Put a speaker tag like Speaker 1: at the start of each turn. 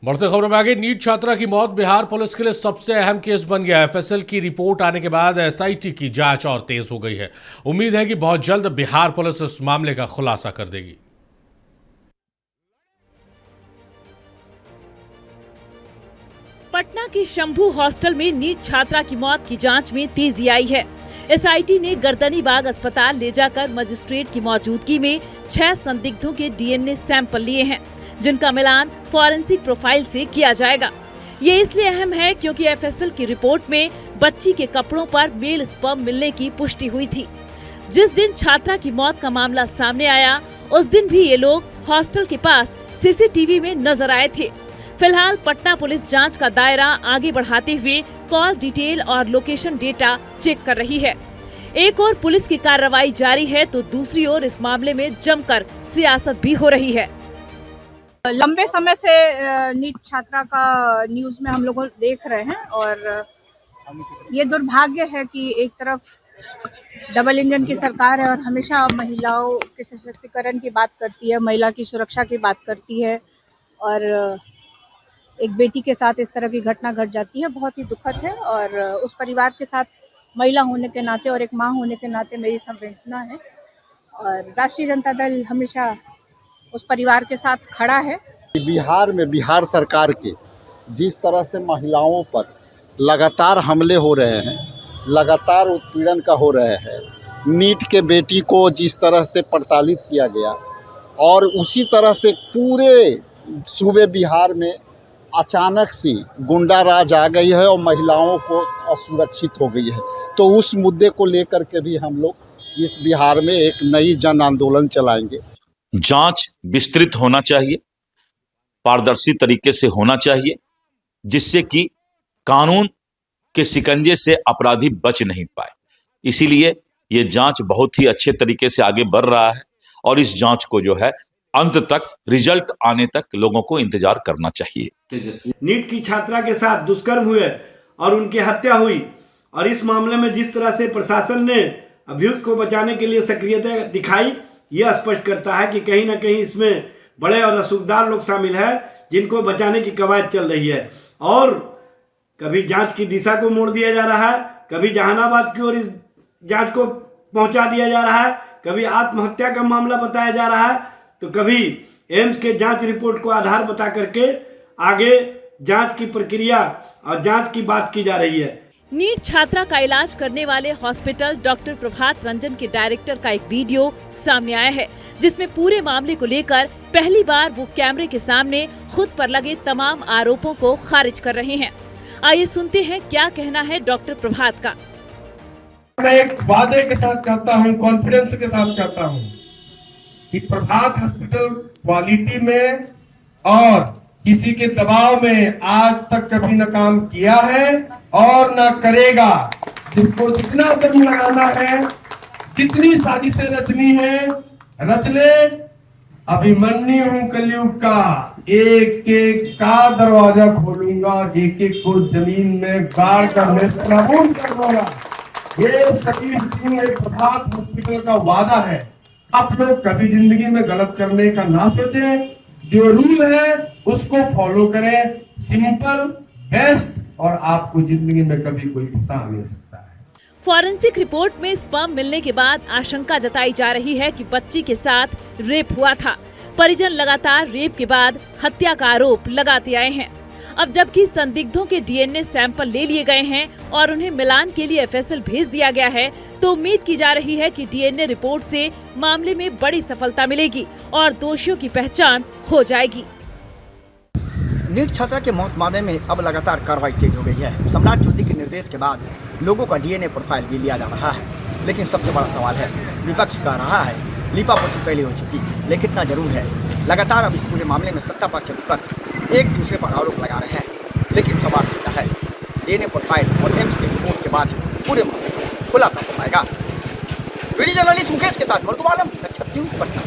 Speaker 1: बढ़ते खबरों में आगे, नीट छात्रा की मौत बिहार पुलिस के लिए सबसे अहम केस बन गया है। एफएसएल की रिपोर्ट आने के बाद एसआईटी की जांच और तेज हो गई है। उम्मीद है कि बहुत जल्द बिहार पुलिस इस मामले का खुलासा कर देगी।
Speaker 2: पटना के शंभू हॉस्टल में नीट छात्रा की मौत की जांच में तेजी आई है। एसआईटी ने गर्दनीबाग अस्पताल ले जाकर मजिस्ट्रेट की मौजूदगी में 6 संदिग्धों के डीएनए सैंपल लिए हैं, जिनका मिलान फॉरेंसिक प्रोफाइल से किया जाएगा। ये इसलिए अहम है क्योंकि एफएसएल की रिपोर्ट में बच्ची के कपड़ों पर मेल स्पर्म मिलने की पुष्टि हुई थी। जिस दिन छात्रा की मौत का मामला सामने आया, उस दिन भी ये लोग हॉस्टल के पास सीसीटीवी में नजर आए थे। फिलहाल पटना पुलिस जांच का दायरा आगे बढ़ाते हुए कॉल डिटेल और लोकेशन डेटा चेक कर रही है। एक ओर पुलिस की कार्रवाई जारी है तो दूसरी ओर इस मामले में जमकर सियासत भी हो रही है।
Speaker 3: लंबे समय से नीट छात्रा का न्यूज़ में हम लोग देख रहे हैं और ये दुर्भाग्य है कि एक तरफ डबल इंजन की सरकार है और हमेशा महिलाओं के सशक्तिकरण की बात करती है, महिला की सुरक्षा की बात करती है और एक बेटी के साथ इस तरह की घटना घट जाती है, बहुत ही दुखद है। और उस परिवार के साथ महिला होने के नाते और एक माँ होने के नाते मेरी संवेदना है और राष्ट्रीय जनता दल हमेशा उस परिवार के साथ खड़ा है।
Speaker 4: बिहार में बिहार सरकार के जिस तरह से महिलाओं पर लगातार हमले हो रहे हैं, लगातार उत्पीड़न का हो रहे हैं, नीट के बेटी को जिस तरह से प्रताड़ित किया गया और उसी तरह से पूरे सूबे बिहार में अचानक से गुंडा राज आ गई है और महिलाओं को असुरक्षित हो गई है, तो उस मुद्दे को लेकर के भी हम लोग इस बिहार में एक नई जन आंदोलन चलाएंगे।
Speaker 5: जांच विस्तृत होना चाहिए, पारदर्शी तरीके से होना चाहिए, जिससे कि कानून के शिकंजे से अपराधी बच नहीं पाए। इसीलिए ये जांच बहुत ही अच्छे तरीके से आगे बढ़ रहा है और इस जांच को जो है अंत तक, रिजल्ट आने तक लोगों को इंतजार करना चाहिए।
Speaker 6: नीट की छात्रा के साथ दुष्कर्म हुए और उनकी हत्या हुई और इस मामले में जिस तरह से प्रशासन ने अभियुक्त को बचाने के लिए सक्रियता दिखाई, यह स्पष्ट करता है कि कहीं ना कहीं इसमें बड़े और रसूखदार लोग शामिल हैं जिनको बचाने की कवायद चल रही है। और कभी जांच की दिशा को मोड़ दिया जा रहा है, कभी जहानाबाद की ओर इस जांच को पहुंचा दिया जा रहा है, कभी आत्महत्या का मामला बताया जा रहा है, तो कभी एम्स के जांच रिपोर्ट को आधार बता करके आगे जांच की प्रक्रिया और जांच की बात की जा रही है।
Speaker 2: नीट छात्रा का इलाज करने वाले हॉस्पिटल डॉक्टर प्रभात रंजन के डायरेक्टर का एक वीडियो सामने आया है, जिसमें पूरे मामले को लेकर पहली बार वो कैमरे के सामने खुद पर लगे तमाम आरोपों को खारिज कर रहे हैं। आइए सुनते हैं क्या कहना है डॉक्टर प्रभात का।
Speaker 7: मैं एक वादे के साथ कहता हूँ, कॉन्फिडेंस के साथ कहता हूँ कि प्रभात हॉस्पिटल क्वालिटी में और किसी के दबाव में आज तक कभी न काम किया है और न करेगा। जिसको जितना दम लगाना है, जितनी साजिशें रचनी है, रच ले। अभिमन्यु हूं कलयुग का, एक एक का दरवाजा खोलूंगा, एक एक को जमीन में गाड़ कर नाबूद कर दूंगा। ये सकीर सिंह एक प्रभात हॉस्पिटल का वादा है। आप लोग कभी जिंदगी में गलत करने का ना सोचें, जो रूल है उसको फॉलो करें, सिंपल, बेस्ट, और आपको जिंदगी में कभी कोई फंसा नहीं सकता है।
Speaker 2: फॉरेंसिक रिपोर्ट में स्पर्म मिलने के बाद आशंका जताई जा रही है कि बच्ची के साथ रेप हुआ था। परिजन लगातार रेप के बाद हत्या का आरोप लगाते आए हैं। अब जबकि संदिग्धों के डीएनए सैंपल ले लिए गए हैं और उन्हें मिलान के लिए एफएसएल भेज दिया गया है, तो उम्मीद की जा रही है कि डीएनए रिपोर्ट से मामले में बड़ी सफलता मिलेगी और दोषियों की पहचान हो जाएगी।
Speaker 8: नीट छात्रा के मौत मामले में अब लगातार कार्रवाई तेज हो गई है। सम्राट ज्योति के निर्देश के बाद लोगों का डीएनए प्रोफाइल भी लिया जा रहा है, लेकिन सबसे बड़ा सवाल है, विपक्ष कह रहा है लीपापोती पहले हो चुकी, लेकिन इतना जरूर है लगातार अब इस पूरे मामले में सत्ता पक्ष विपक्ष एक दूसरे पर आरोप लगा रहे हैं। लेकिन सवाल सीधा है, डीएनए प्रोफाइल और एम्स के रिपोर्ट के बाद ही पूरे मामले को खुलासा हो पाएगा। वीडियो जर्नलिस्ट मुकेश के साथ मर्दुम आलम, छत्तीसगढ़, पटना।